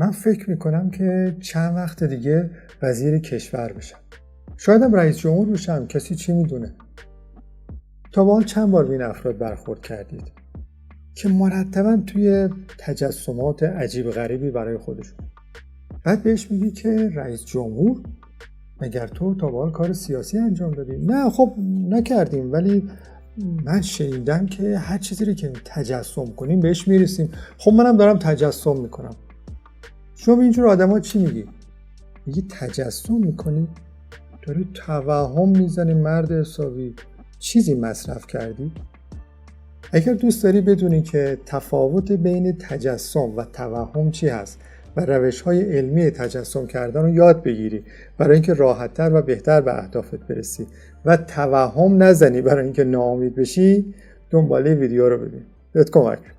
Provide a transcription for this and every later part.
من فکر میکنم که چند وقت دیگه وزیر کشور بشم. شایدم رئیس جمهور بشم، کسی چی میدونه؟ تا به حال چند بار به این افراد برخورد کردید که مرتباً توی تجسمات عجیب غریبی برای خودشون. بعد بهش میگی که رئیس جمهور؟ مگر تو تا به حال کار سیاسی انجام دادی؟ نه خب نکردیم، ولی من شنیدم که هر چیزی رو که تجسم کنیم بهش میرسیم. خب منم دارم تجسم میکنم. شما به اینجور آدم چی میگی؟ میگی تجسم میکنی؟ داری توهم میزنی مرد حسابی. چیزی مصرف کردی؟ اگر دوست داری بدونی که تفاوت بین تجسم و توهم چی هست و روش‌های علمی تجسم کردن رو یاد بگیری برای اینکه راحت‌تر و بهتر به اهدافت برسی و توهم نزنی برای اینکه ناامید بشی، دنباله ویدیو رو ببین. بهت کمک می‌کنه.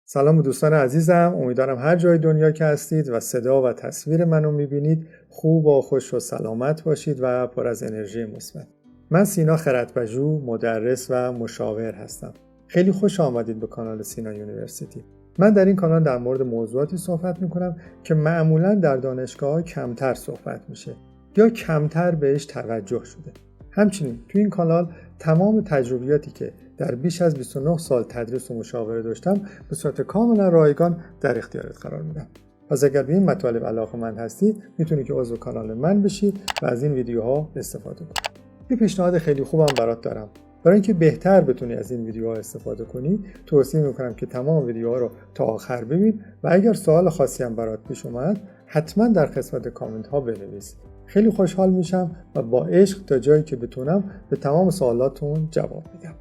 سلام دوستان عزیزم، امیدوارم هر جای دنیا که هستید و صدا و تصویر منو میبینید خوب و خوش و سلامت باشید و پر از انرژی مثبت. من سینا خردپژوه، مدرس و مشاور هستم. خیلی خوش آمدید به کانال سینا یونیورسیتی. من در این کانال در مورد موضوعاتی صحبت میکنم که معمولاً در دانشگاه‌ها کمتر صحبت میشه یا کمتر بهش توجه شده. همچنین تو این کانال تمام تجربیاتی که در بیش از 29 سال تدریس و مشاوره داشتم به صورت کاملا رایگان در اختیارت قرار میدم. پس اگر به این مطالب علاقه‌مند هستی میتونی که عضو کانال من بشی و از این ویدیوها استفاده کنی. یه پیشنهاد خیلی خوبم برات دارم. برای اینکه بهتر بتونی از این ویدیوها استفاده کنی، توصیه میکنم که تمام ویدیوها رو تا آخر ببین و اگر سوال خاصی هم برات پیش اومد حتما در قسمت کامنت ها بنویس. خیلی خوشحال میشم و با عشق تا جایی که بتونم به تمام سوالاتون جواب میدم.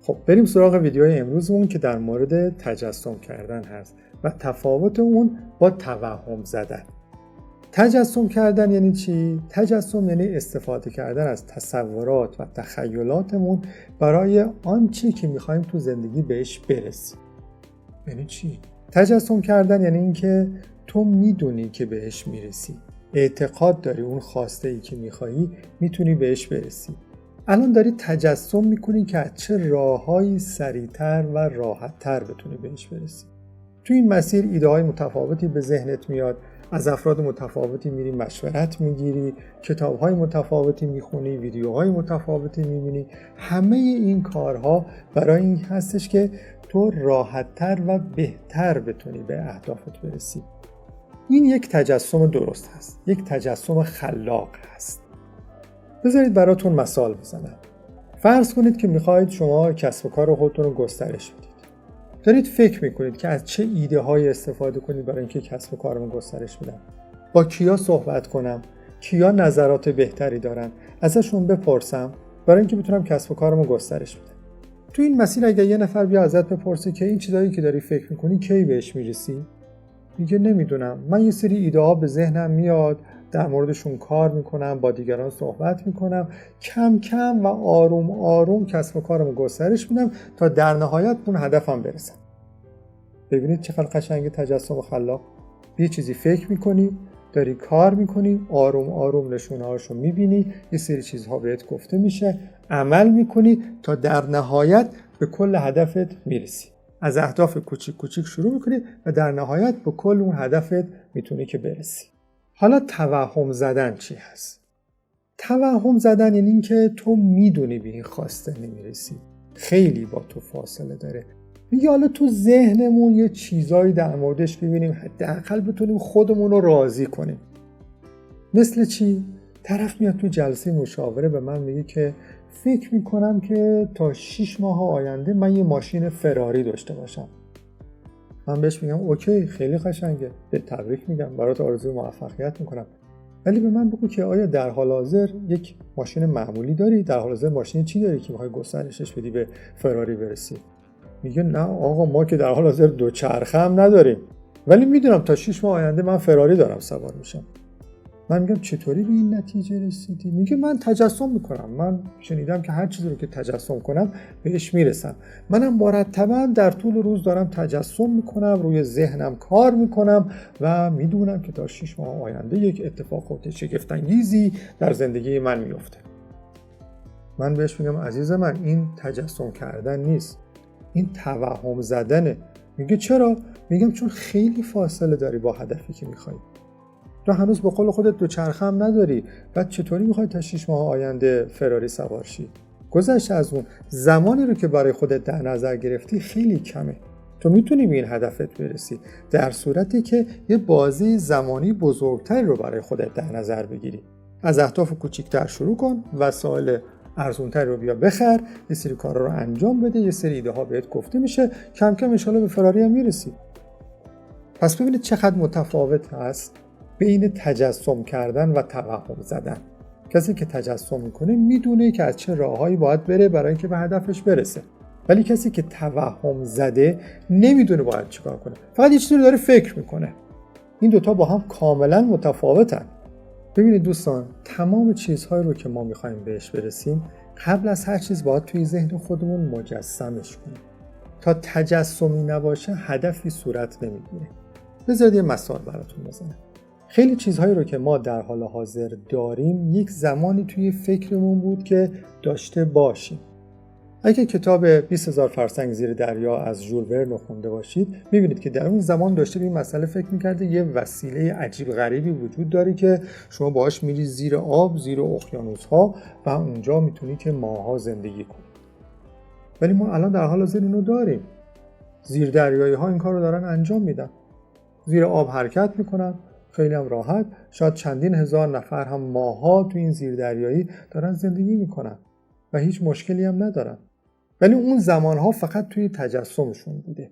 خب بریم سراغ ویدیوی امروزمون که در مورد تجسم کردن هست و تفاوت اون با توهم زدن. تجسم کردن یعنی چی؟ تجسم یعنی استفاده کردن از تصورات و تخیلاتمون برای آنچه که میخوایم تو زندگی بهش برسیم. یعنی چی؟ تجسم کردن یعنی اینکه تو میدونی که بهش میرسی. اعتقاد داری اون خواسته ای که میخوایی میتونی بهش برسی. الان داری تجسم میکنی که از چه راههایی سریعتر و راحتتر بتونی بهش برسی. تو این مسیر ایده های متفاوتی به ذهنت میاد، از افراد متفاوتی میری مشورت میگیری، کتاب های متفاوتی میخونی، ویدیوهای متفاوتی میبینی. همه این کارها برای این هستش که تو راحتتر و بهتر بتونی به اهدافت برسی. این یک تجسم درست هست، یک تجسم خلاق هست. بذارید براتون مثال بزنم. فرض کنید که میخواید شما کسب و کار خودتون رو گسترش بدید. دارید فکر میکنید که از چه ایده هایی استفاده کنید برای اینکه کسب و کارمو گسترش بدم. با کیا صحبت کنم؟ کیا نظرات بهتری دارن؟ ازشون بپرسم برای اینکه بتونم کسب و کارمو گسترش بدم. تو این مسیر اگه یه نفر بیا ازت بپرسه که این چیزایی که داری فکر میکنی کی بهش میرسی؟ میگه نمیدونم، من یه سری ایده ها به ذهنم میاد، در موردشون کار میکنم، با دیگران صحبت میکنم، کم کم و آروم آروم کسب و کارمو گسترش میدم تا در نهایت اون هدفم برسم. ببینید چقدر قشنگ تجسم و خلاق. یه چیزی فکر میکنی، داری کار میکنی، آروم آروم نشونه هاشو میبینی، یه سری چیزها بهت گفته میشه، عمل میکنی تا در نهایت به کل هدفت میرسی. از اهداف کوچیک کوچیک شروع میکنی و در نهایت به کل اون هدفت میتونی که برسی. حالا توهم زدن چی هست؟ توهم زدن یعنی این که تو میدونی به این خواسته نمیرسی. خیلی با تو فاصله داره. میگه حالا تو ذهنمون یه چیزایی در موردش ببینیم، حداقل بتونیم خودمون رو راضی کنیم. مثل چی؟ طرف میاد تو جلسه مشاوره به من میگه که فکر میکنم که تا 6 ماه آینده من یه ماشین فراری داشته باشم. من بهش میگم اوکی، خیلی قشنگه، به تبریک میگم، برات آرزوی موفقیت میکنم، ولی به من بگو که آیا در حال حاضر یک ماشین معمولی داری؟ در حال حاضر ماشین چی داری که میخوای گسترشش بدی به فراری برسی؟ میگه نه آقا، ما که در حال حاضر دوچرخه هم نداریم، ولی میدونم تا 6 ماه آینده من فراری دارم سوار میشم. من میگم چطوری به این نتیجه رسیدی؟ میگه من تجسم میکنم. من شنیدم که هر چیزی رو که تجسم کنم بهش میرسم. منم مرتبا در طول روز دارم تجسم میکنم، روی ذهنم کار میکنم و میدونم که تا 6 ماه آینده یک اتفاقات شگفت‌انگیزی در زندگی من میفته. من بهش میگم عزیز من، این تجسم کردن نیست، این توهم زدنه. میگه چرا؟ میگم چون خیلی فاصله داری با هدفی که میخوای. تو هنوز به قول خودت دوچرخه هم نداری، بعد چطوری میخوای تا 6 ماه آینده فراری سوار شی؟ گذشته از اون زمانی رو که برای خودت در نظر گرفتی خیلی کمه. تو میتونی به این هدفت برسی در صورتی که یه بازی زمانی بزرگتری رو برای خودت در نظر بگیری. از اهداف کوچیک‌تر شروع کن، وسایل ارزونتری رو بیا بخر، یه سری کارا رو انجام بده، یه سری ایده ها بهت گفته میشه، کم کم ان شاءالله به فراری هم میرسی. پس ببینید چقدر متفاوت هست بین تجسم کردن و توهم زدن. کسی که تجسم میکنه میدونه که از چه راههایی باید بره برای اینکه به هدفش برسه، ولی کسی که توهم زده نمیدونه باید چیکار کنه، فقط یه چیزی رو داره فکر میکنه. این دوتا با هم کاملا متفاوتن. ببینید دوستان، تمام چیزهایی رو که ما میخوایم بهش برسیم قبل از هر چیز باید توی ذهن خودمون مجسمش کنیم. تا تجسمی نباشه هدفی صورت نمیگیره. بذارید یه مثال براتون بزنم. خیلی چیزهایی رو که ما در حال حاضر داریم یک زمانی توی فکرمون بود که داشته باشیم. اگه کتاب 20,000 فرسنگ زیر دریا از ژول ورن خونده باشید، میبینید که در اون زمان داشته به این مسئله فکر میکرده یه وسیله عجیب غریبی وجود داره که شما باهاش میری زیر آب، زیر اقیانوس‌ها و اونجا میتونی که ماها زندگی کنی. ولی ما الان در حال حاضر اینو داریم. زیر دریایی ها این کار رو دارن انجام میدن. زیر آب حرکت میکنن، خیلی هم راحت، شاید چندین هزار نفر هم ماها تو این زیر دریایی دارن زندگی میکنن و هیچ مشکلی هم ندارن. ولی اون زمانها فقط توی تجسمشون بوده.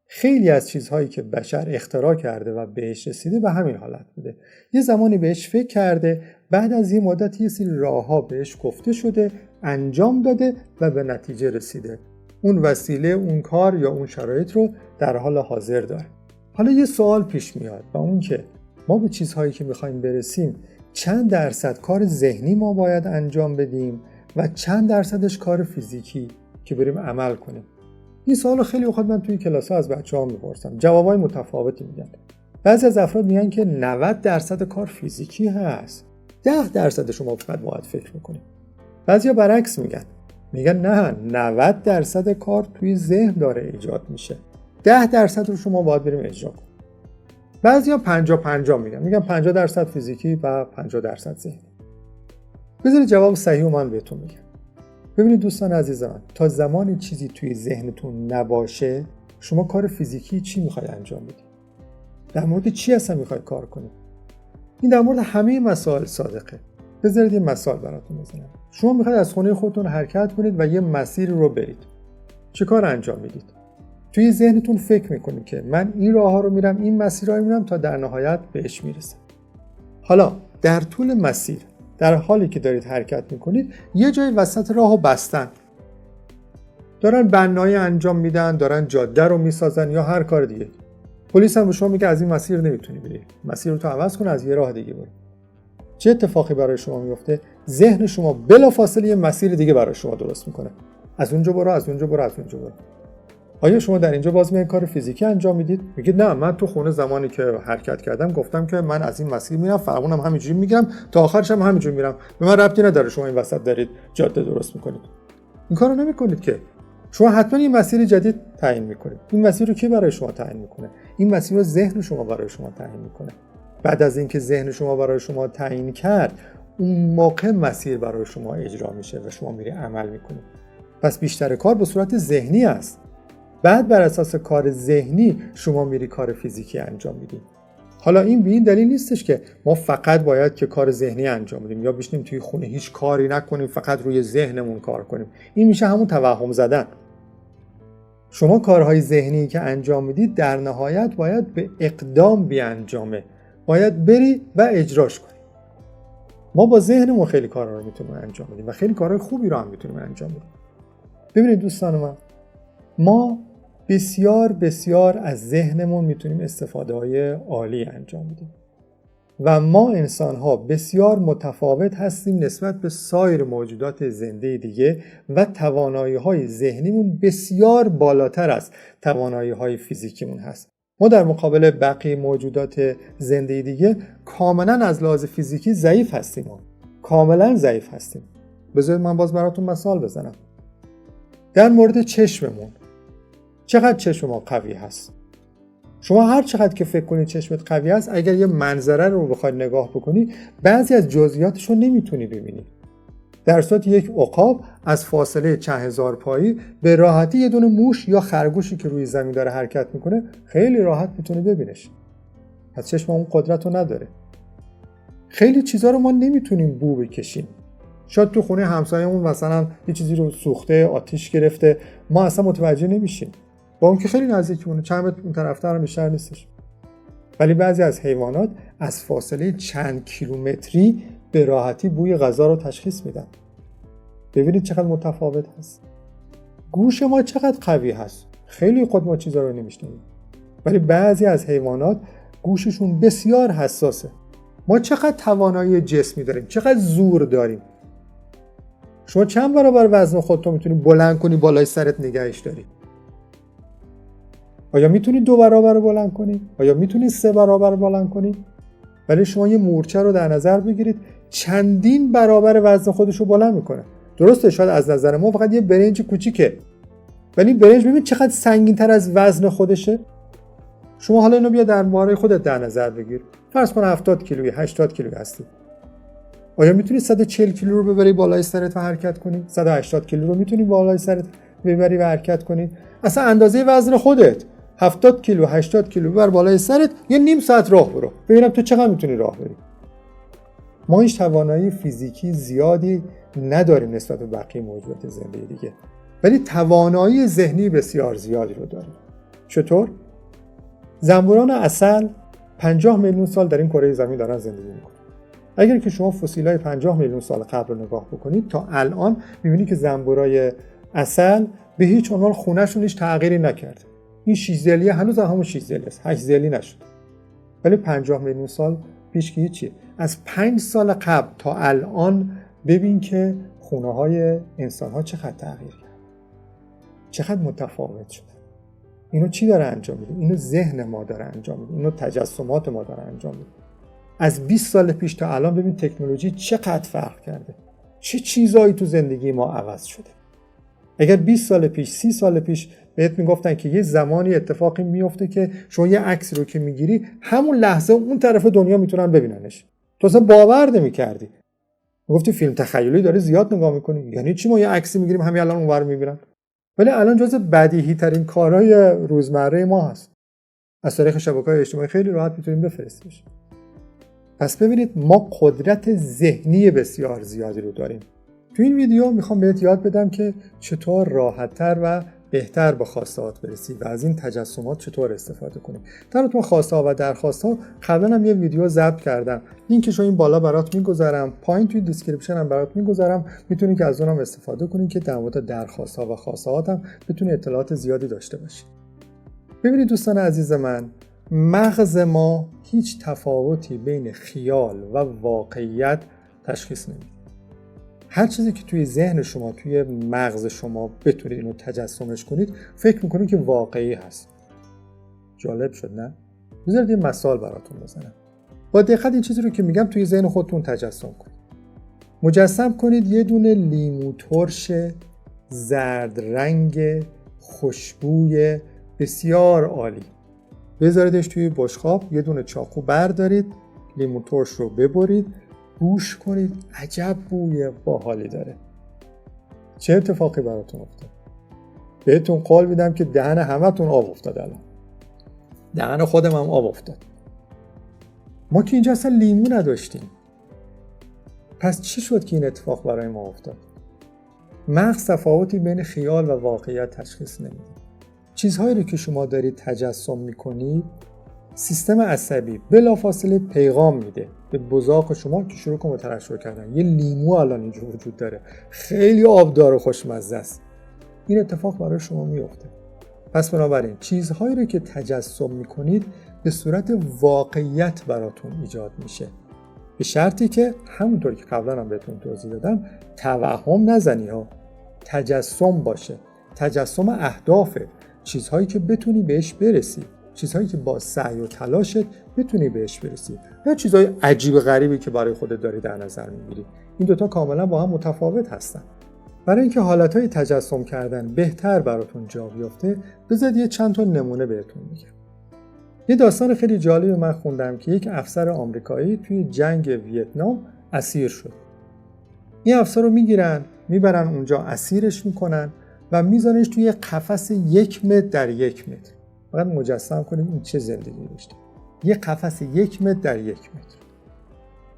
خیلی از چیزهایی که بشر اختراع کرده و بهش رسیده به همین حالت بوده. یه زمانی بهش فکر کرده، بعد از یه مدت یه سری راهها بهش گفته شده، انجام داده و به نتیجه رسیده. اون وسیله، اون کار یا اون شرایط رو در حال حاضر داره. حالا یه سوال پیش میاد و اون که ما به چیزهایی که میخوایم برسیم چند درصد کار ذهنی ما باید انجام بدیم و چند درصدش کار فیزیکی که بریم عمل کنیم. این سوالو خیلی وقت من توی کلاس‌ها از بچه‌ها میپرسم. جوابای متفاوتی میدن. بعضی از افراد میگن که 90% کار فیزیکی هست. 10% شما فقط باید فکر میکنید. بعضیا برعکس میگن نه، 90% کار توی ذهن داره ایجاد میشه. 10% رو شما باید بریم اجرا کنیم. بعضیا 50-50 میگن 50% فیزیکی و 50% ذهنی. بذارید جواب صحیح رو من بهتون میگم. ببینید دوستان عزیز من، تا زمانی چیزی توی ذهنتون نباشه شما کار فیزیکی چی میخوای انجام بدید؟ در مورد چی اصلا میخوای کار کنید؟ این در مورد همه مسائل صادقه. بذارید یه مثال براتون بزنم. شما میخواید از خونه خودتون حرکت کنید و یه مسیر رو برید. چه کار انجام میدید؟ توی ذهنتون فکر میکنید که من این راهها رو میرم، این مسیرها رو میرم تا در نهایت بهش میرسم. حالا در طول مسیر، در حالی که دارید حرکت میکنید، یه جای وسط راهو بستن. دارن بنایی انجام میدن، دارن جاده رو میسازن یا هر کار دیگه. پلیس هم به شما میگه از این مسیر نمیتونی بری. مسیر رو تو عوض کن، از یه راه دیگه برو. چه اتفاقی برای شما میفته؟ ذهن شما بلافاصله یه مسیر دیگه برای شما درست میکنه. از اونجا برو، از اونجا برو، از اونجا برو. آیا شما در اینجا باز میگن کار فیزیکی انجام میدید؟ میگید نه، من تو خونه زمانی که حرکت کردم گفتم که من از این مسیر میرم، فرمونم همینجوری میگیرم، تا آخرش هم همینجوری میرم. به من ربطی نداره شما این وسط دارید جاده درست میکنید. این کارو نمیکنید که. شما حتما این مسیر جدید تعیین میکنید. این مسیر رو کی برای شما تعیین میکنه؟ این مسیر رو ذهن شما برای شما تعیین میکنه. بعد از اینکه ذهن شما برای شما تعیین کرد، اون موقع مسیر برای شما اجرا میشه و شما میری عمل میکنید. پس بیشتر کار به صورت ذهنی است. بعد بر اساس کار ذهنی شما میری کار فیزیکی انجام میدید. حالا این به این دلیل نیستش که ما فقط باید که کار ذهنی انجام بدیم یا بشینیم توی خونه هیچ کاری نکنیم، فقط روی ذهنمون کار کنیم. این میشه همون توهم زدن. شما کارهای ذهنی که انجام میدید در نهایت باید به اقدام بیانجامه. باید بری و اجراش کنی. ما با ذهنمون خیلی کارا رو میتونیم انجام بدیم و خیلی کارهای خوبی رو هم میتونیم انجام بدیم. ببینید دوستان من، ما بسیار از ذهنمون میتونیم استفاده های عالی انجام بدیم. و ما انسان‌ها بسیار متفاوت هستیم نسبت به سایر موجودات زنده دیگه و توانایی‌های ذهنیمون بسیار بالاتر از توانایی‌های فیزیکیمون هست. ما در مقابل بقیه موجودات زنده دیگه کاملا از لحاظ فیزیکی ضعیف هستیم. کاملا ضعیف هستیم. بذارید من باز براتون مثال بزنم. در مورد چشممون، چقدر چشم ما قوی هست؟ شما هر چقدر که فکر کنید چشمت قوی است، اگر یه منظره رو بخواید نگاه بکنی بعضی از جزئیاتش رو نمیتونی ببینی. در صورت یک عقاب از فاصله چند هزار پایی به راحتی یه دونه موش یا خرگوشی که روی زمین داره حرکت میکنه خیلی راحت میتونه ببینش. پس چشم اون قدرت رو نداره. خیلی چیزا رو ما نمیتونیم بو بکشیم. شاید تو خونه همسایه‌مون مثلا یه چیزی رو سوخته، آتیش گرفته، ما اصلا متوجه نمیشیم. با اون که خیلی نزدیکمونه، چند متر اون طرف‌تر هم بیشتر نیستش. ولی بعضی از حیوانات از فاصله چند کیلومتری به راحتی بوی غذا رو تشخیص میدن. ببینید چقدر متفاوت هست. گوش ما چقدر قوی هست. خیلی خود ما چیزا رو نمیشنویم. ولی بعضی از حیوانات گوششون بسیار حساسه. ما چقدر توانایی جسمی داریم، چقدر زور داریم. شما چند برابر وزن خودتو میتونی بلند کنی بالای سرت نگهش داری؟ آیا میتونی 2 برابر بلند کنی؟ آیا میتونی 3 برابر بلند کنی؟ ولی شما یه مورچه رو در نظر بگیرید چندین برابر وزن خودش رو بلند میکنه. درسته شاید از نظر ما فقط یه برنج کوچیکه، ولی برنج ببین چقدر سنگین‌تر از وزن خودشه. شما حالا اینو بیا در مقابل خودت در نظر بگیر. فرض کن 70 کیلویی، 80 کیلویی هستی. آیا میتونی 140 کیلو رو ببری بالای سرت و حرکت کنی؟ 180 کیلو رو میتونی بالای سرت ببری و حرکت کنی؟ اصلا اندازه وزن خودت 70 کیلو 80 کیلو ببر بالای سرت، یه نیم ساعت راه برو ببینم تو چقدر میتونی راه بری. ما هیچ توانایی فیزیکی زیادی نداریم نسبت به بقیه موجودات زنده دیگه، ولی توانایی ذهنی بسیار زیادی رو داریم. چطور؟ زنبوران عسل 50 میلیون سال در این کره زمین دارن زندگی میکنن. اگر که شما فسیلای 50 میلیون سال قبل رو نگاه بکنید تا الان میبینید که زنبورای عسل به هیچ عنوان خونه‌شون هیچ تغییری نکرده. این 6 ضلعی هنوز همون 6 ضلعی است، 8 ضلعی نشد. ولی 50 میلیون سال پیش که هیچی. از 5 سال قبل تا الان ببین که خونه‌های انسان‌ها چقدر تغییر کرد. چقدر متفاوت شده. اینو چی داره انجام میده؟ اینو ذهن ما داره انجام میده. اینو تجسمات ما داره انجام میده. از 20 سال پیش تا الان ببین تکنولوژی چقدر فرق کرده. چه چیزایی تو زندگی ما عوض شده. اگر 20 سال پیش 30 سال پیش بهت میگفتن که یه زمانی اتفاقی میفته که شما یه عکس رو که میگیری همون لحظه اون طرف دنیا میتونن ببیننش، تو اصلا باور نمی‌کردی. میگفتی فیلم تخیلی داره زیاد نگاه می‌کنی. یعنی چی ما یه عکسی میگیریم همین الان اونور میبینن؟ ولی الان جزء بدیهی ترین کارهای روزمره ما هست. از طریق شبکه‌های اجتماعی خیلی راحت میتونیم بفرستیمش. پس ببینید ما قدرت ذهنی بسیار زیادی رو داریم. تو این ویدیو میخوام بهت یاد بدم که چطور راحت‌تر و بهتر به خواسته‌هات برسی و از این تجسمات چطور استفاده کنی. براتون خواسته‌ها و درخواست‌ها قبلا هم یه ویدیو ضبط کردم. لینکش رو این بالا برات میگذارم، پایین توی دیسکریپشن هم برات میگذارم. میتونی که از اونم استفاده کنی که در مورد درخواست‌ها و خواسته‌هات هم بتونی اطلاعات زیادی داشته باشی. ببینید دوستان عزیز من، مغز ما هیچ تفاوتی بین خیال و واقعیت تشخیص نمیده. هر چیزی که توی ذهن شما، توی مغز شما بتونید اینو تجسمش کنید، فکر میکنید که واقعی هست. جالب شد نه؟ بذارید یه مثال براتون بزنم. با دقت این چیزی رو که میگم توی ذهن خودتون تجسم کنید. مجسم کنید یه دونه لیمو ترش زرد رنگ خوشبوی بسیار عالی. بذاریدش توی بشقاب، یه دونه چاقو بردارید، لیمو ترش رو ببرید، گوش کنید، عجب بوی باحالی داره. چه اتفاقی براتون افتاد؟ بهتون قول میدم که دهن همتون آب افتاد. الان دهن خودم هم آب افتاد. ما که اینجا اصلا لیمو نداشتیم. پس چی شد که این اتفاق برای ما افتاد؟ مغز تفاوتی بین خیال و واقعیت تشخیص نمیده. چیزهایی رو که شما دارید تجسم میکنید، سیستم عصبی بلافاصله پیغام میده به بزاق شما که شروع کنه ترشح کردن. یه لیمو الان اینجا وجود داره، خیلی آبدار و خوشمزه است. این اتفاق برای شما میفته. پس بنابراین چیزهایی رو که تجسم میکنید به صورت واقعیت براتون ایجاد میشه، به شرطی که همونطور که قبلا هم بهتون توضیح دادم توهم نزنی ها، تجسم باشه، تجسم اهدافت، چیزهایی که بتونی بهش برسی، چیزهایی که با سعی و تلاشت بتونی بهش برسی، نه چیزهای عجیب غریبی که برای خودت داری در نظر میگیری. این دوتا کاملا با هم متفاوت هستن. برای اینکه حالتهای تجسم کردن بهتر براتون جا بیفته، بذارید یه چند تا نمونه بهتون میگم. یه داستان خیلی جالب من خوندم که یک افسر آمریکایی توی جنگ ویتنام اسیر شد. این افسر رو میگیرن، میبرن اونجا اسیرش میکنن و میذارنش توی قفس 1 متر در 1 متر. فقط مجسم کنید این چه زندگی داشته. یه قفس 1 متر در 1 متر.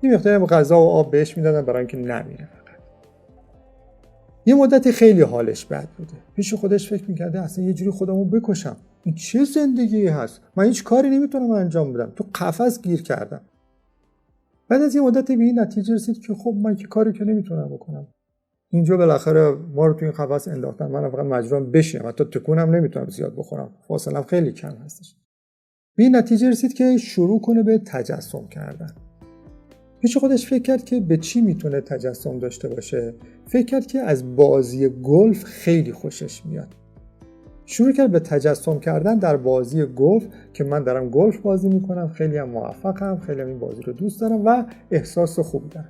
یه مقدار غذا و آب بهش میدادن برای اینکه نمیره. یه مدتی خیلی حالش بد بوده. پیش خودش فکر میکرده اصلا یه جوری خودمو بکشم. این چه زندگی هست؟ من هیچ کاری نمیتونم انجام بدم. تو قفس گیر کردم. بعد از یه مدتی به این نتیجه رسید که خب من که کاری که نمیتونم بکنم. اینجا بالاخره ما رو تو این قفس انداختن. من فقط مجبورم بشینم. حتی تکونم نمیتونم زیاد بخورم. فاصله‌ام خیلی کم هستش. به این نتیجه رسید که شروع کنه به تجسم کردن. پیش خودش فکر کرد که به چی میتونه تجسم داشته باشه. فکر کرد که از بازی گلف خیلی خوشش میاد. شروع کرد به تجسم کردن در بازی گلف که من دارم گلف بازی میکنم، خیلی هم موفقم، خیلی هم این بازی رو دوست دارم و احساس خوبی دارم.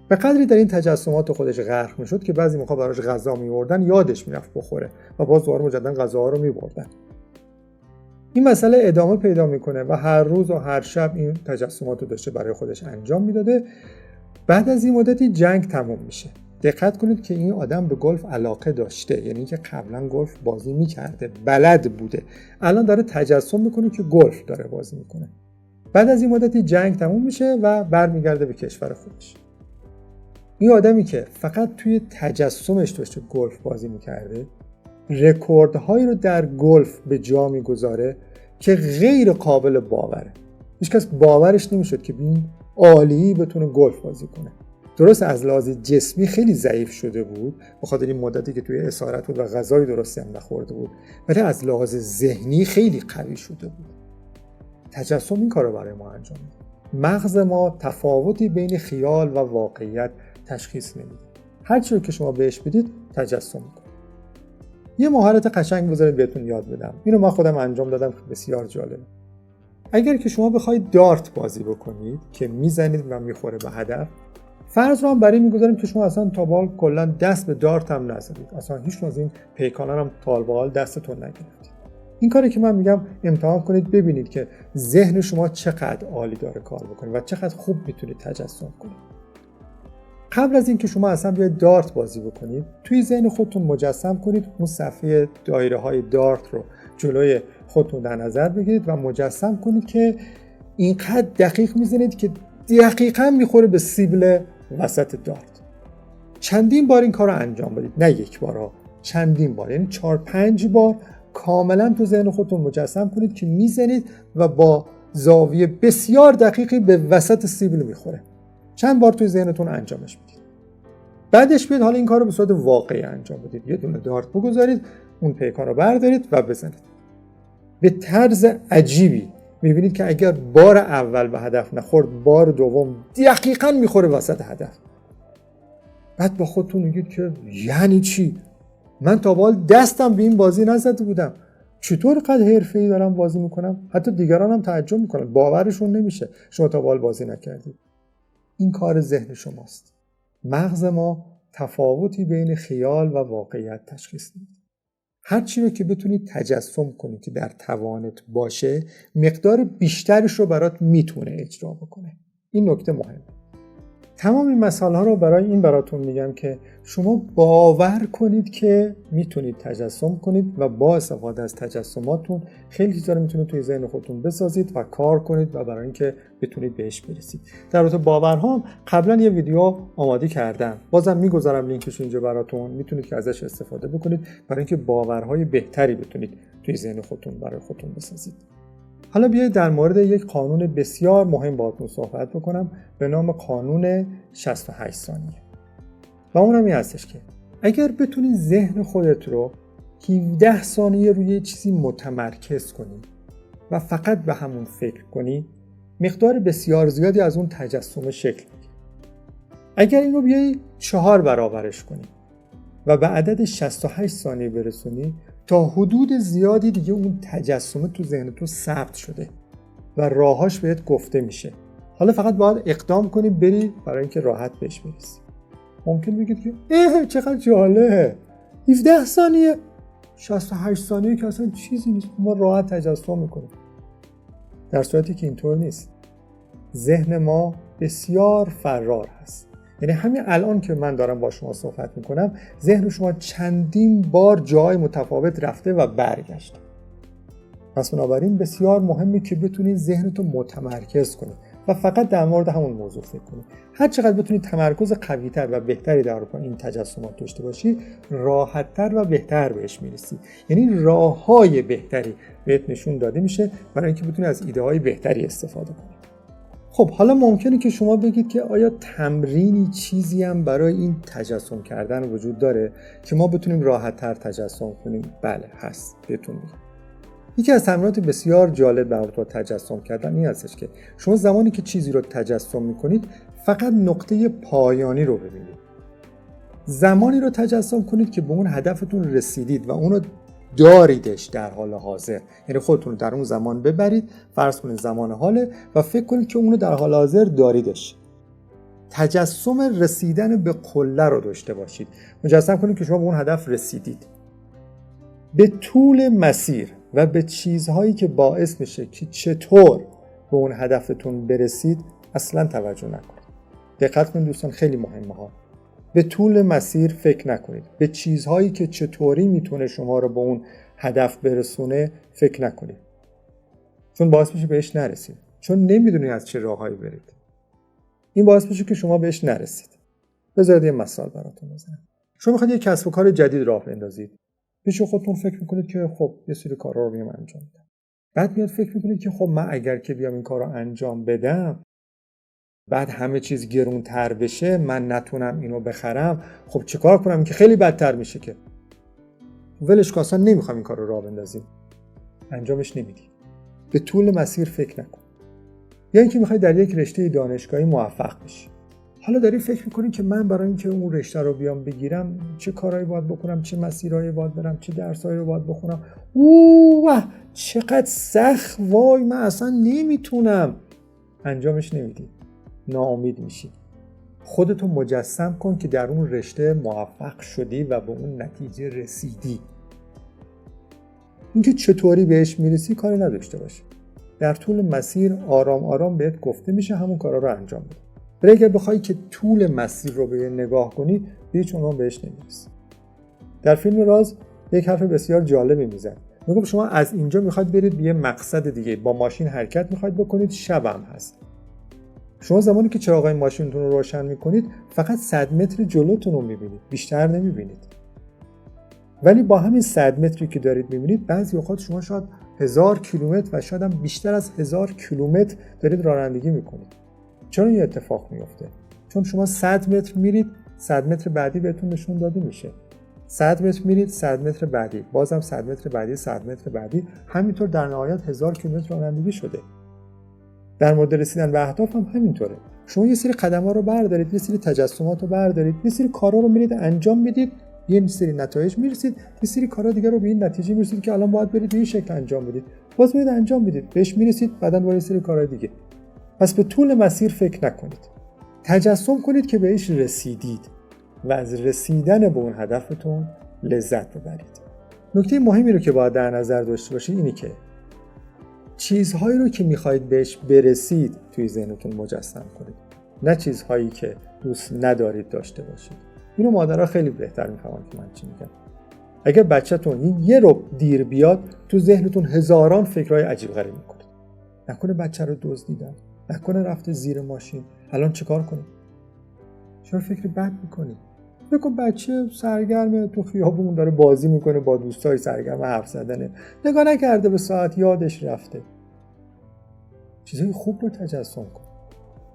به قدری در این تجسمات خودش غرق میشد که بعضی موقع براش غذا میوردن یادش میرفت بخوره و باز دوباره مجددا غذاها رو میبردن. این مسئله ادامه پیدا میکنه و هر روز و هر شب این تجسمات رو داشته برای خودش انجام میداده. بعد از این مدتی جنگ تموم میشه. دقت کنید که این آدم به گلف علاقه داشته، یعنی که قبلا گلف بازی میکرده، بلد بوده. الان داره تجسم میکنه که گلف داره بازی میکنه. بعد از این مدتی جنگ تموم میشه و برمیگرده به کشور خودش. این آدمی که فقط توی تجسمش داشته گلف بازی میکرده، رکوردهایی رو در گلف به جا میگذاره که غیر قابل باوره. هیچکس باورش نمیشد که این عالی بتونه گلف بازی کنه. درست از لحاظ جسمی خیلی ضعیف شده بود به خاطر این مدتی که توی اسارت بود و غذای درستی هم نخورده بود، ولی از لحاظ ذهنی خیلی قوی شده بود. تجسم این کارو برای ما انجام میده. مغز ما تفاوتی بین خیال و واقعیت تشخیص نمیده. هر چیزی که شما بهش بدید تجسم میکنه. یه مهارت قشنگ بذارید بهتون یاد بدم. اینو من خودم انجام دادم، بسیار جالب. اگر که شما بخواید دارت بازی بکنید که میزنید و میخوره به هدف، فرض رو هم برای میگذاریم که شما اصلا تا بال کلا دست به دارت هم نزدید، اصلا هیچ از این پیکانا هم تا بال دستتون نگرفتید. این کاری که من میگم امتحان کنید ببینید که ذهن شما چقدر عالی داره کار بکنه و چقدر خوب میتونید تجسم کنید. قبل از اینکه شما اصلا بیاید دارت بازی بکنید، توی ذهن خودتون مجسم کنید اون صفحه دایره‌های دارت رو جلوی خودتون در نظر بگیرید و مجسم کنید که اینقدر دقیق میزنید که دقیقاً میخوره به سیبل وسط دارت. چندین بار این کار رو انجام بدید، نه یک بار ها، چندین بار، یعنی 4-5 بار کاملا تو ذهن خودتون مجسم کنید که میزنید و با زاویه بسیار دقیقی به وسط سیبل میخوره. چند بار توی ذهنتون انجامش بدید. بعدش بیاید حالا این کار رو به صورت واقعی انجام بدید. یه دونه دارت بگذارید، اون پیکان رو بردارید و بزنید. به طرز عجیبی میبینید که اگر بار اول به هدف نخورد، بار دوم دقیقاً میخوره وسط هدف. بعد با خودتون میگید که یعنی چی؟ من تا به حال دستم به این بازی نزده بودم. چطور قد حرفه‌ای دارم بازی میکنم؟ حتی دیگران هم تعجب میکنن، باورشون نمیشه شما تا به حال بازی نکردید. این کار ذهن شماست. مغز ما تفاوتی بین خیال و واقعیت تشخیص میده. هر چی رو که بتونید تجسم کنید که در توانت باشه، مقدار بیشترش رو برات میتونه اجرا بکنه. این نکته مهمه. تمام این مسائل ها رو براتون میگم که شما باور کنید که میتونید تجسم کنید و با استفاده از تجسماتون خیلی چیزا رو میتونید توی ذهن خودتون بسازید و کار کنید و برای اینکه بتونید بهش برسید. در رابطه باورها هم قبلا یه ویدیو آماده کردم، بازم میگذارم لینکش اینجا براتون، میتونید که ازش استفاده بکنید برای اینکه باورهای بهتری بتونید توی ذهن خودتون برای خودتون بسازید. حالا بیایید در مورد یک قانون بسیار مهم باهاتون صحبت بکنم به نام قانون 68 ثانیه. و اونم این هستش که اگر بتونید ذهن خودت رو 17 ثانیه روی چیزی متمرکز کنید و فقط به همون فکر کنی، مقدار بسیار زیادی از اون تجسم شکل میگیره. اگر اینو بیایی 4 برابرش کنی و به عدد 68 ثانیه برسونی، تا حدود زیادی دیگه اون تجسم تو ذهن تو ثبت شده و راهاش بهت گفته میشه. حالا فقط باید اقدام کنی بری برای اینکه راحت بهش برسی. ممکن بگید که چقدر جالبه، 17 ثانیه 68 ثانیه که اصلا چیزی نیست، ما راحت تجسم میکنیم. در صورتی که اینطور نیست. ذهن ما بسیار فرار هست. یعنی همین الان که من دارم با شما صحبت میکنم، ذهن شما چندین بار جای متفاوت رفته و برگشته. پس بنابراین بسیار مهمه که بتونید ذهنتو متمرکز کنید و فقط در مورد همون موضوع فکر کنید. هر چقدر بتونید تمرکز قوی‌تر و بهتری در این تجسمات داشته باشی، راحت‌تر و بهتر بهش میرسی. یعنی راه‌های بهتری بهت نشون داده میشه برای اینکه بتونی از ایده‌های بهتری استفاده کنی. خب حالا ممکنه که شما بگید که آیا تمرینی چیزی هم برای این تجسم کردن وجود داره که ما بتونیم راحت‌تر تجسم کنیم؟ بله هست، بهتون میگم. یکی از تمرینات بسیار جالب برای تجسم کردن این هستش که شما زمانی که چیزی رو تجسم میکنید فقط نقطه پایانی رو ببینید. زمانی رو تجسم کنید که به اون هدفتون رسیدید و اونو داریدش در حال حاضر. یعنی خودتون در اون زمان ببرید، فرض کنید زمان حاله و فکر کنید که اونو در حال حاضر داریدش. تجسم رسیدن به قله رو داشته باشید. مجسم کنید که شما به اون هدف رسیدید. به طول مسیر و به چیزهایی که باعث میشه که چطور به اون هدفتون برسید اصلا توجه نکنید. دقت کنید دوستان، خیلی مهمه ها. به طول مسیر فکر نکنید. به چیزهایی که چطوری میتونه شما رو به اون هدف برسونه فکر نکنید. چون باعث میشه بهش نرسید. چون نمیدونید از چه راههایی برید. این باعث میشه که شما بهش نرسید. بذارید یه مثال براتون بزنم. شما میخواید یه کسب و کار جدید راه بندازید. پیش خودتون فکر میکنید که خب یه سری کارا رو بیام انجام بدم. بعد میاد فکر میکنید که خب من اگر که بیام این کار رو انجام بدم، بعد همه چیز گرونتر بشه، من نتونم اینو بخرم، خب چیکار کنم که خیلی بدتر میشه که ولش کن، اصلا نمیخوام این کار رو راه بندازیم، انجامش نمیدی. به طول مسیر فکر نکن. یا اینکه میخوای در یک رشته دانشگاهی موفق بشی، حالا داری فکر میکنی که من برای اینکه اون رشته رو بیام بگیرم چه کارهایی باید بکنم، چه مسیرهایی باید برم، چه درسایی رو باید بخونم. اوه چقدر سخت، وای من اصلا نمیتونم. انجامش نمیدی، ناامید میشی. خودتو مجسم کن که در اون رشته موفق شدی و به اون نتیجه رسیدی. اینکه چطوری بهش میرسی کاری نداشته باش. در طول مسیر آرام آرام بهت گفته میشه همون کارا رو انجام بده. ولی اگر بخوای که طول مسیر رو به نگاه کنی، به هیچ عنوان بهش نمیرسی. در فیلم راز یک حرف بسیار جالبی میزنه. میگم شما از اینجا میخواید برید به یه مقصد دیگه، با ماشین حرکت میخواید بکنید، شبم هست. شما زمانی که چراغای ماشینتون رو روشن میکنید فقط 100 متر جلوتون رو میبینید، بیشتر نمیبینید. ولی با همین 100 متری که دارید میبینید، بعضی اوقات شما شاید 1000 کیلومتر و شاید هم بیشتر از 1000 کیلومتر دارید رانندگی میکنید. چرا این اتفاق میفته؟ چون شما 100 متر میرید، 100 متر بعدی بهتون نشون داده میشه. 100 متر میرید، 100 متر بعدی، بازم 100 متر بعدی، 100 متر بعدی، همینطور در نهایت 1000 کیلومتر رانندگی شده. در مورد رسیدن به اهداف هم همینطوره. شما یه سری قدم‌ها رو بردارید، یه سری تجسمات رو بردارید، یه سری کارا رو میرید انجام میدید، یه سری نتایج میرسید، یه سری کارا دیگه رو به این نتیجه میرسید که الان باید برید به این شکل انجام بدید. باز میرید انجام میدید، بهش میرسید، بعداً با یه سری کارهای دیگه. پس به طول مسیر فکر نکنید. تجسم کنید که بهش رسیدید و از رسیدن به اون هدفتون لذت ببرید. نکته مهمی رو که باید در نظر داشته باشید اینی که چیزهایی رو که میخواید بهش برسید توی ذهنتون مجسم کنید، نه چیزهایی که دوست ندارید داشته باشید. اینو مادرها خیلی بهتر میفهمن که من چی میگم. اگر بچه‌تون یه رو دیر بیاد، تو ذهنتون هزاران فکرای عجیب غریب میکنید. نکنه بچه رو دزدیدن، نکنه رفته زیر ماشین، الان چیکار کنیم؟ چرا فکر بد میکنی؟ بگو بچه سرگرمه تو خیابون داره بازی میکنه با دوستای، سرگرم حرف زدنه، نگاه نکرده به ساعت، یادش رفته. چیزای خوب رو تجسم کن.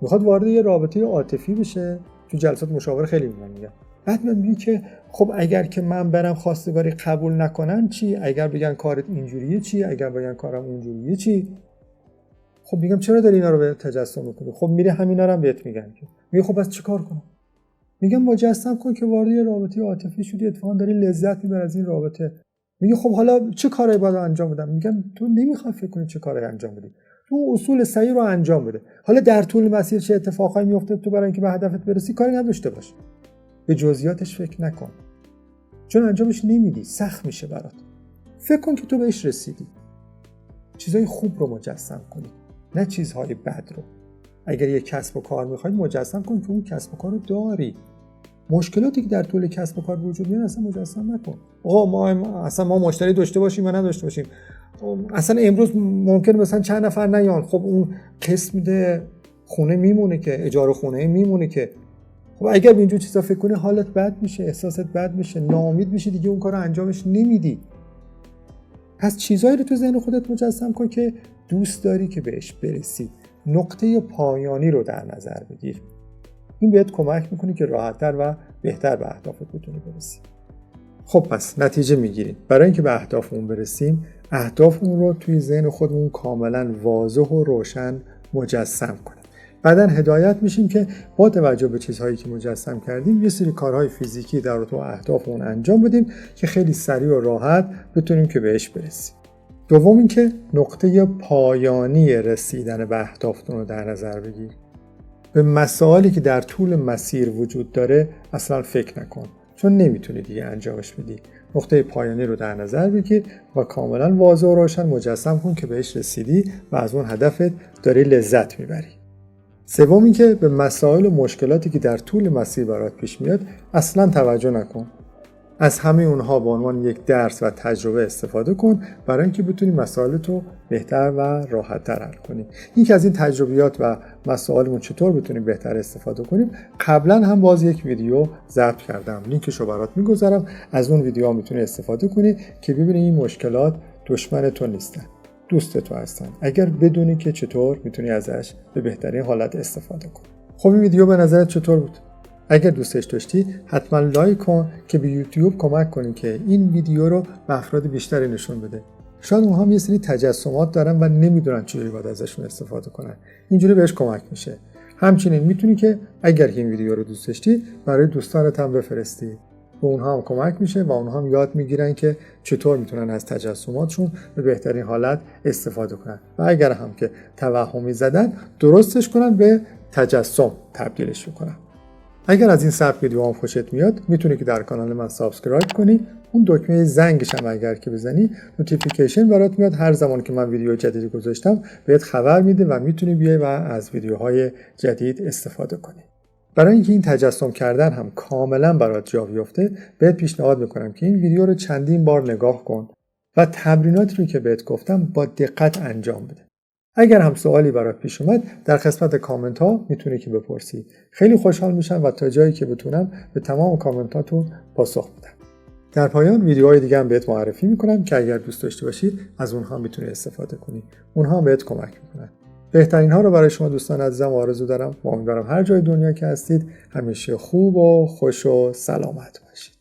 میخواد وارد یه رابطه عاطفی بشه، تو جلسات مشاوره خیلی میگم بعد من میگه که خب اگر که من برم خواستگاری قبول نکنن چی؟ اگر بگن کارت اینجوریه چی؟ اگر بگن کارم اونجوریه چی؟ خب میگم چرا داری اینا رو به تجسم میکنی؟ خب میره همینا رو هم بهت میگن که. میگه خب بس چیکار کنم؟ میگم مجسم کن که وارد یه رابطه عاطفی شدی، اتفاقا داری لذت میبری از این رابطه. میگه خب حالا چه کارایی باید انجام بدم؟ میگم تو نمیخوای فکر کنی چه کارایی انجام بدی، تو اصول صحیح رو انجام بده. حالا در طول مسیر چه اتفاقایی میفته تو برای اینکه به هدفت برسی کاری نداشته باش، به جزئیاتش فکر نکن، چون انجامش نمیدی، سخت میشه برات. فکر کن که تو بهش رسیدی. چیزای خوب رو مجسم کنی، نه چیزهای بد رو. اگر یک کسب و کار میخواید مجسم کن که اون کسب و کار رو داری. مشکلاتی که در طول کسب و کار وجود میاد اصلا مجسم نکن. آقا ما مشتری داشته باشیم یا نداشته باشیم، اصلا امروز ممکن مثلا چند نفر نیان، خب اون قسط میده خونه میمونه که، اجاره خونه میمونه که. خب اگر به اینجور چیزا فکر کنی حالت بد میشه، احساست بد میشه، ناامید میشی، دیگه اون کارو انجامش نمیدی. پس چیزایی رو تو ذهن خودت مجسم کن که دوست داری که بهش برسی. نقطه پایانی رو در نظر بگیر. این بهت کمک میکنه که راحت‌تر و بهتر به اهدافت بتونی برسی. خب پس نتیجه میگیریم. برای اینکه به اهدافمون برسیم، اهدافمون رو توی ذهن خودمون کاملا واضح و روشن مجسم کنیم. بعدن هدایت میشیم که با توجه به چیزهایی که مجسم کردیم یه سری کارهای فیزیکی در رابطه با اهدافمون انجام بدیم که خیلی سریع و راحت بتونیم که بهش برسیم. دوم اینکه نقطه پایانی رسیدن به اهدافتون رو در نظر بگیر. به مسائلی که در طول مسیر وجود داره اصلا فکر نکن، چون نمیتونی دیگه انجامش بدی. نقطه پایانی رو در نظر بگیر و کاملا واضح و روشن مجسم کن که بهش رسیدی و از اون هدفت داری لذت میبری. سوم اینکه به مسائل و مشکلاتی که در طول مسیر برات پیش میاد اصلا توجه نکن. از همه اونها به عنوان یک درس و تجربه استفاده کن برای اینکه بتونی مسائلتو بهتر و راحت‌تر حل کنی. یکی از این تجربیات و مسائلمون چطور بتونیم بهتر استفاده کنیم قبلا هم باز یک ویدیو ضبط کردم، لینکشو برات میگذارم. از اون ویدیوها میتونی استفاده کنی که ببینی این مشکلات دشمن تو نیستن، دوست تو هستن، اگر بدونی که چطور میتونی ازش به بهترین حالت استفاده کنی. خب این ویدیو به نظرت چطور بود؟ اگر دوستش داشتی حتما لایک کن که به یوتیوب کمک کنی که این ویدیو رو به افراد بیشتری نشون بده. شاید اونها هم یه سری تجسمات دارن و نمیدونن چجوری باید ازشون استفاده کنن. اینجوری بهش کمک میشه. همچنین میتونی که اگر این ویدیو رو دوست داشتی برای دوستانت هم بفرستی. به اونها هم کمک میشه و اونها هم یاد میگیرن که چطور میتونن از تجسماتشون به بهترین حالت استفاده کنن و اگر هم که توهمی زدن درستش کنن، به تجسم تبدیلش کنن. اگر از این سبک ویدیوام خوشت میاد میتونی که در کانال من سابسکرایب کنی، اون دکمه زنگش هم اگر که بزنی نوتیفیکیشن برات میاد، هر زمان که من ویدیو جدیدی گذاشتم بهت خبر میده و میتونی بیای و از ویدیوهای جدید استفاده کنی. برای اینکه این تجسم کردن هم کاملا برات جا بیفته بهت پیشنهاد میکنم که این ویدیو رو چندین بار نگاه کن و تمریناتی رو که بهت گفتم با دقت انجام بده. اگر هم سوالی برات پیش اومد در قسمت کامنت ها میتونی که بپرسی. خیلی خوشحال میشم و تا جایی که بتونم به تمام کامنتاتون پاسخ میدم. در پایان ویدیوهای دیگه هم بهت معرفی میکنم که اگر دوست داشته باشید از اونها میتونی استفاده کنی. اونها بهت کمک میکنن. بهترین ها رو برای شما دوستان عزیزم آرزو دارم و امیدوارم هر جای دنیا که هستید همیشه خوب و خوش و سلامت باشید.